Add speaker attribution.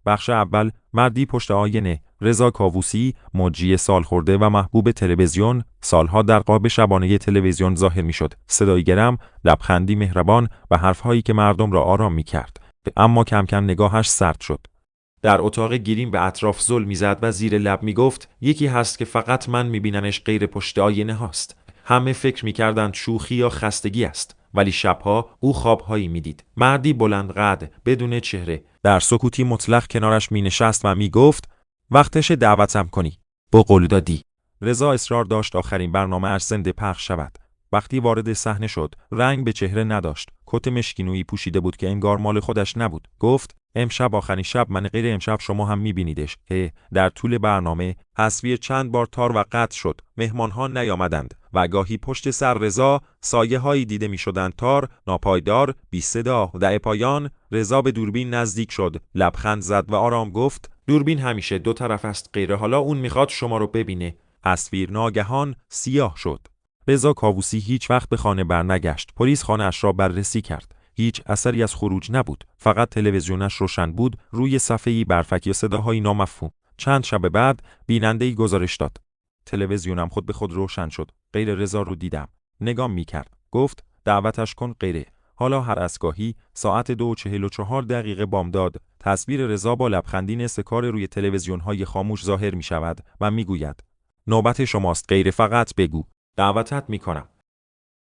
Speaker 1: بخش اول، مردی پشت آینه. رضا کاووسی، مجری سالخورده و محبوب تلویزیون، سالها در قاب شبانه تلویزیون ظاهر میشد. صدایی گرم، لبخندی مهربان و حرفهایی که مردم را آرام میکرد. اما کم کم نگاهش سرد شد. در اتاق گریم به اطراف زل میزد و زیر لب میگفت یکی هست که فقط من میبینمش غیر پشت آینه هاست. همه فکر میکردند شوخی یا خستگی است، ولی شبها او خوابهایی میدید. مردی بلند قد بدون چهره در سکوتی مطلق کنارش مینشست و میگفت وقتش دعوتم کنی. با قول دادی. رضا اصرار داشت آخرین برنامه اش زنده پخش شود. وقتی وارد صحنه شد، رنگ به چهره نداشت. کت مشکینویی پوشیده بود که انگار مال خودش نبود. گفت امشب آخرین شب من غیر امشب شما هم میبینیدش. در طول برنامه تصویر چند بار تار و قطع شد. مهمانها نیامدند و گاهی پشت سر رضا سایه هایی دیده میشدند، تار، ناپایدار، بی صدا. در پایان رضا به دوربین نزدیک شد، لبخند زد و آرام گفت دوربین همیشه دو طرف است، غیره حالا اون میخواد شما رو ببینه. تصویر ناگهان سیاه شد. رضا کاووسی هیچ وقت به خانه برنگشت. پلیس خانه اش را بررسی کرد. هیچ اثری از خروج نبود. فقط تلویزیونش روشن بود، روی صفحه‌ای برفکی صداهای نامفهوم. چند شب بعد بیننده‌ای گزارش داد. تلویزیونم خود به خود روشن شد. غیر رضا رو دیدم. نگام می‌کرد. گفت دعوتش کن غیره. حالا هر اسگاهی ساعت 2:44 بامداد تصویر رضا با لبخندی نستکار روی تلویزیون‌های خاموش ظاهر می‌شود و می‌گوید نوبت شماست غیره، فقط بگو. دعوتت می‌کنم.